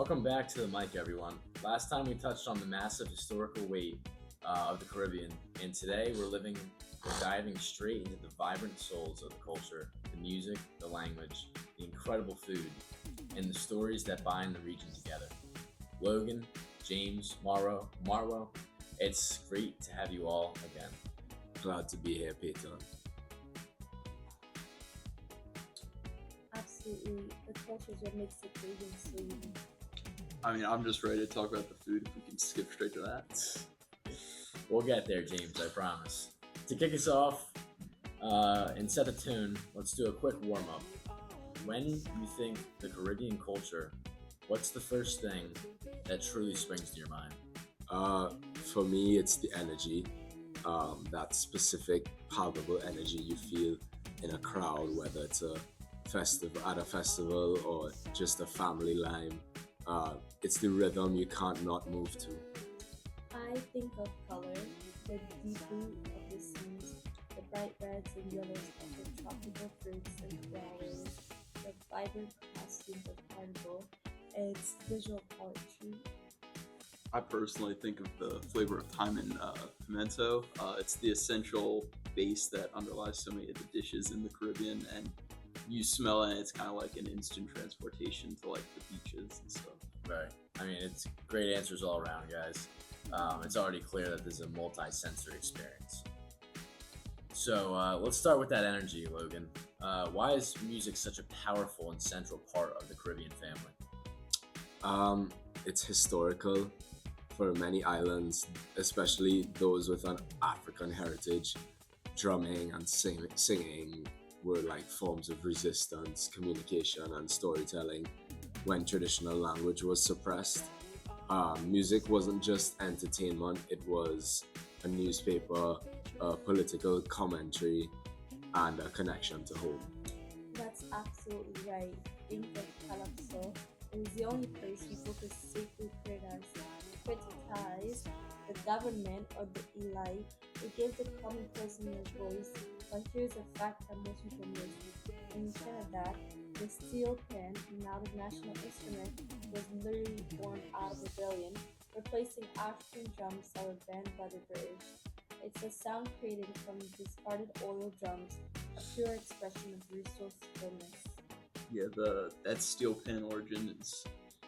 Welcome back to the mic, everyone. Last time we touched on the massive historical weight of the Caribbean, and today we're diving straight into the vibrant souls of the culture, the music, the language, the incredible food, and the stories that bind the region together. Logan, James, Marwo, it's great to have you all again. Glad to be here, Peter. Absolutely. The culture is what makes the Caribbean so unique. I'm just ready to talk about the food if we can skip straight to that. We'll get there, James, I promise. To kick us off and set the tune, let's do a quick warm up. When you think the Caribbean culture, what's the first thing that truly springs to your mind? For me, it's the energy, that specific palpable energy you feel in a crowd, whether it's at a festival or just a family line. It's the rhythm you can't not move to. I think of color, the deep blue of the seas, the bright reds and yellows of the tropical fruits and flowers, the vibrant costumes of carnival. It's visual poetry. I personally think of the flavor of thyme and pimento. It's the essential base that underlies so many of the dishes in the Caribbean, and you smell it and it's kind of like an instant transportation to like the beaches and stuff. Right. It's great answers all around, guys. It's already clear that this is a multi-sensory experience. So let's start with that energy, Logan. Why is music such a powerful and central part of the Caribbean family? It's historical for many islands, especially those with an African heritage. Drumming and singing were like forms of resistance, communication, and storytelling when traditional language was suppressed. Music wasn't just entertainment, it was a newspaper, a political commentary, and a connection to home. That's absolutely right. Think of Calypso. It was the only place people could safely criticize the government or the elite. It gave the common person a voice. But here's a fact that most people miss. In Trinidad, the steel pen, now the national instrument, was literally born out of rebellion, replacing African drums that were banned by the British. It's a sound created from discarded oil drums, a pure expression of resourcefulness. Yeah, that steel pen origin is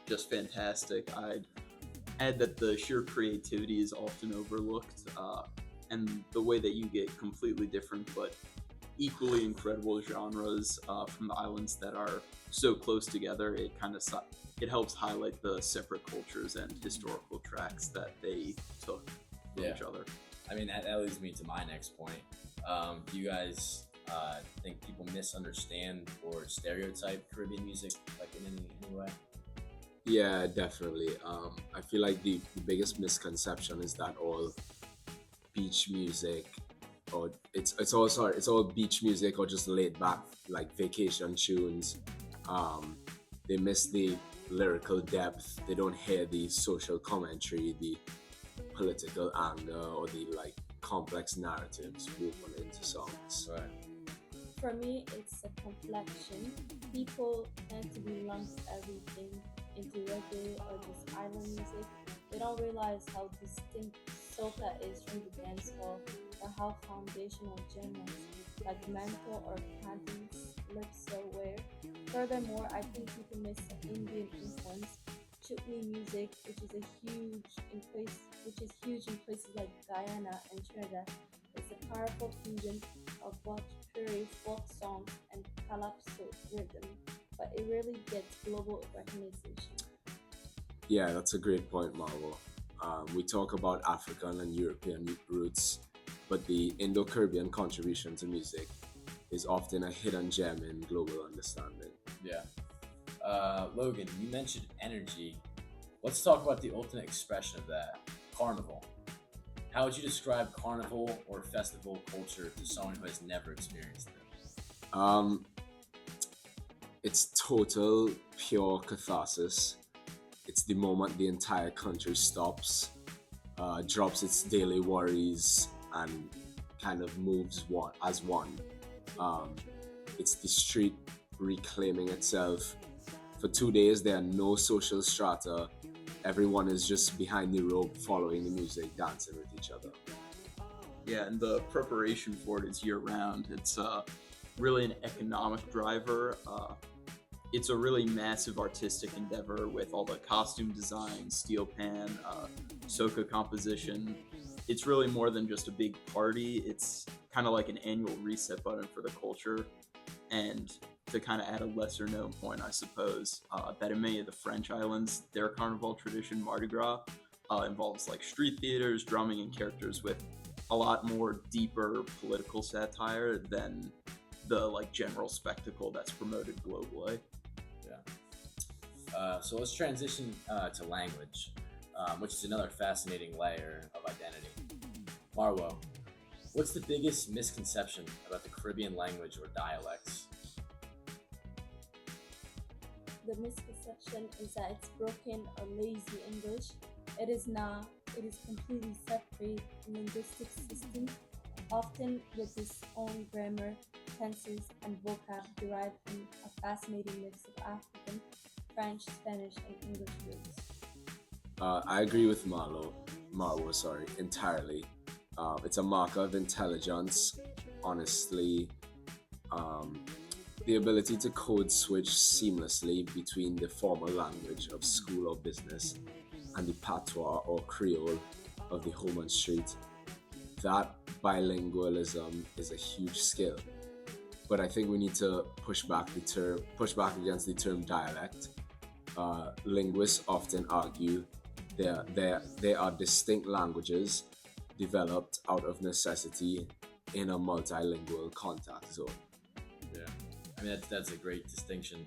just fantastic. I'd add that the sheer creativity is often overlooked, and the way that you get completely different but equally incredible genres from the islands that are so close together, it helps highlight the separate cultures and historical tracks that they took from each other. That leads me to my next point. Do you guys think people misunderstand or stereotype Caribbean music in any way? Yeah, definitely. I feel like the biggest misconception is that all beach music, or it's all beach music or just laid back like vacation tunes. They miss the lyrical depth. They don't hear the social commentary, the political anger, or the like complex narratives woven into songs. Right. For me, it's a complexion. People tend to be lumped everything into reggae or just island music. They don't realize how distinct soca is from the dancehall, or how foundational genres like mento or candies, calypso were. Furthermore, I think people miss the Indian influence. Chutney music, which is huge in places like Guyana and Trinidad, is a powerful fusion of Bhojpuri folk songs and calypso rhythm, but it rarely gets global recognition. Yeah, that's a great point, Marvel. We talk about African and European roots, but the Indo-Caribbean contribution to music is often a hidden gem in global understanding. Yeah. Logan, you mentioned energy. Let's talk about the ultimate expression of that, carnival. How would you describe carnival or festival culture to someone who has never experienced it? It's total, pure catharsis. It's the moment the entire country stops, drops its daily worries, and kind of moves as one. It's the street reclaiming itself For 2 days, there are no social strata. Everyone is just behind the rope, following the music, dancing with each other. Yeah, and the preparation for it is year round. It's really an economic driver. It's a really massive artistic endeavor with all the costume design, steel pan, soca composition. It's really more than just a big party. It's kind of like an annual reset button for the culture. And to kind of add a lesser known point, I suppose, that in many of the French islands, their carnival tradition, Mardi Gras, involves like street theaters, drumming, and characters with a lot more deeper political satire than the like general spectacle that's promoted globally. So let's transition to language, which is another fascinating layer of identity. Marwo, what's the biggest misconception about the Caribbean language or dialects? The misconception is that it's broken or lazy English. It is not. It is completely separate linguistic system, often with its own grammar, tenses, and vocab derived from a fascinating mix of African, French, Spanish, and English roots. I agree with Marwo, entirely. It's a mark of intelligence, honestly. The ability to code switch seamlessly between the formal language of school or business and the patois or Creole of the home and street. That bilingualism is a huge skill. But I think we need to push back against the term dialect. Linguists often argue there are distinct languages developed out of necessity in a multilingual contact zone. Yeah, I mean that's a great distinction.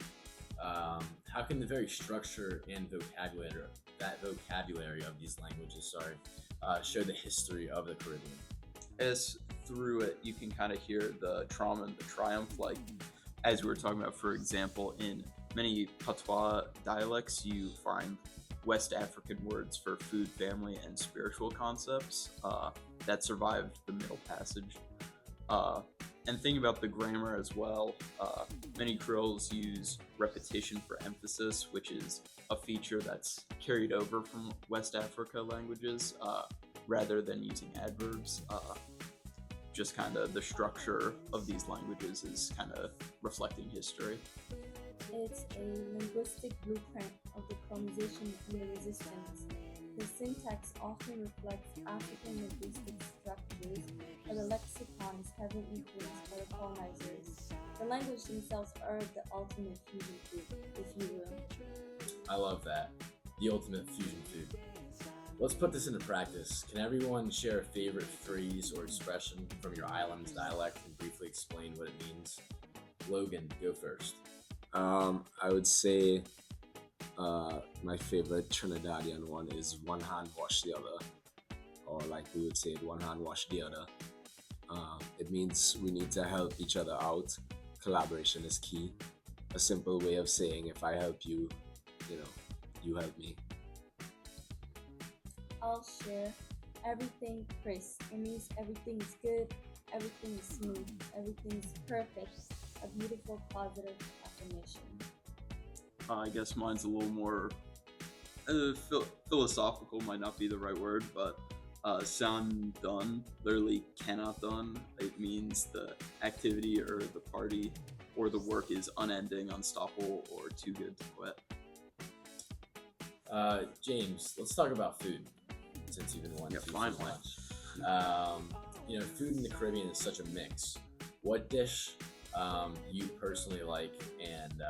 How can the very structure and vocabulary of these languages, show the history of the Caribbean? As through it, you can kind of hear the trauma and the triumph. Like, as we were talking about, for example, in many patois dialects, you find West African words for food, family, and spiritual concepts that survived the Middle Passage. And thinking about the grammar as well, many Creoles use repetition for emphasis, which is a feature that's carried over from West Africa languages rather than using adverbs. Just kind of the structure of these languages is kind of reflecting history. It's a linguistic blueprint of the colonization and the resistance. The syntax often reflects African linguistic structures, but the lexicon is heavily influenced by the colonizers. The language themselves are the ultimate fusion food, if you will. I love that. The ultimate fusion food. Let's put this into practice. Can everyone share a favorite phrase or expression from your island's dialect and briefly explain what it means? Logan, go first. I would say my favorite Trinidadian one is one hand wash the other, or like we would say, one hand wash the other. It means we need to help each other out. Collaboration is key. A simple way of saying if I help you, you help me. I'll share everything crisp. It means everything is good, everything is smooth, everything is perfect. A beautiful positive affirmation. I guess mine's a little more philosophical, might not be the right word, but sound done, literally cannot done. It means the activity or the party or the work is unending, unstoppable, or too good to quit. James, let's talk about food, since you've been wanting to so finally. much. Food in the Caribbean is such a mix. What dish you personally like, and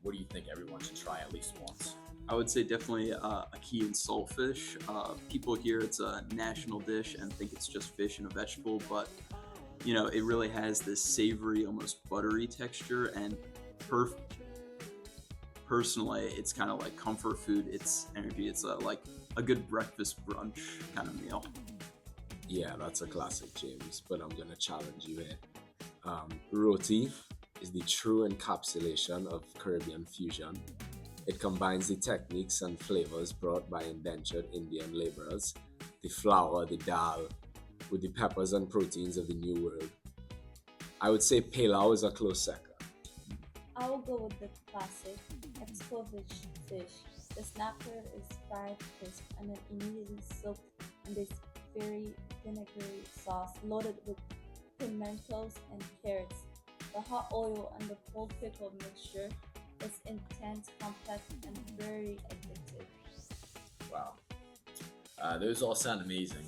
what do you think everyone should try at least once? I would say definitely ackee and saltfish. People hear it's a national dish and think it's just fish and a vegetable, but it really has this savory, almost buttery texture, and personally, it's kind of like comfort food. It's energy. It's like a good breakfast brunch kind of meal. Yeah, that's a classic, James, but I'm gonna challenge you here. Roti is the true encapsulation of Caribbean fusion. It combines the techniques and flavors brought by indentured Indian laborers, the flour, the dal, with the peppers and proteins of the New World. I would say pilau is a close second. I will go with the classic Expovich fish. The snapper is fried crisp and then immediately soaked in this very vinegary sauce loaded with pimentos and carrots. The hot oil and the cold pickle mixture is intense, complex, and very addictive. Wow. Those all sound amazing.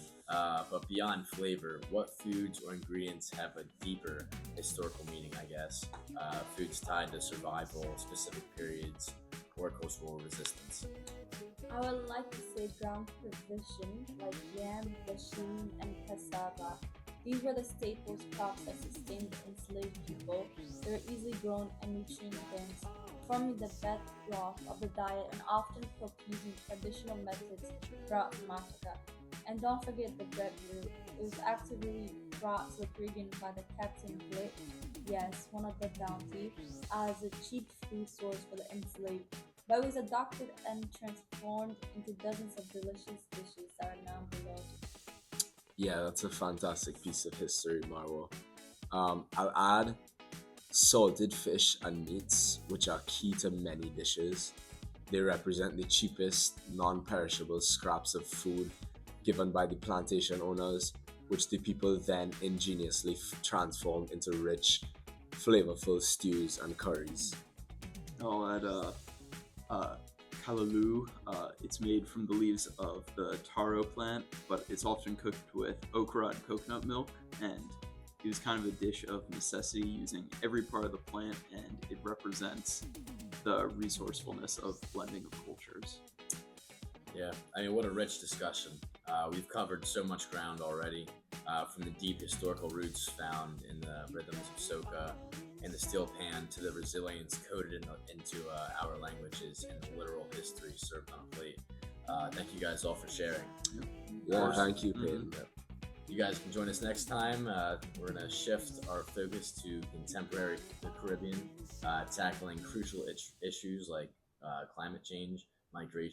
But beyond flavor, what foods or ingredients have a deeper historical meaning, I guess? Foods tied to survival, specific periods, or cultural resistance. I would like to say ground provision like yam, dasheen, and cassava. These were the staples crops that sustained the enslaved people. They were easily grown and nutrient dense, forming the bedrock of the diet and often cooked using traditional methods brought from Africa. And don't forget the breadfruit. It was actively brought to the Caribbean by the Captain Blake, yes, one of the bounty, as a cheap food source for the enslaved. But it was adopted and transformed into dozens of delicious dishes that are now below. Yeah, that's a fantastic piece of history, Marwa. I'll add salted fish and meats, which are key to many dishes. They represent the cheapest, non perishable scraps of food given by the plantation owners, which the people then ingeniously transformed into rich, flavorful stews and curries. I'll add uh, kalaloo. It's made from the leaves of the taro plant, but it's often cooked with okra and coconut milk. And it was kind of a dish of necessity using every part of the plant, and it represents the resourcefulness of blending of cultures. Yeah, I mean, what a rich discussion. We've covered so much ground already, from the deep historical roots found in the rhythms of soca and the steel pan to the resilience coded into our languages and the literal history served on a plate. Thank you guys all for sharing. Yeah, course. thank you, Mhm. Peyton. You guys can join us next time. We're going to shift our focus to contemporary the Caribbean, tackling crucial issues like climate change, migration.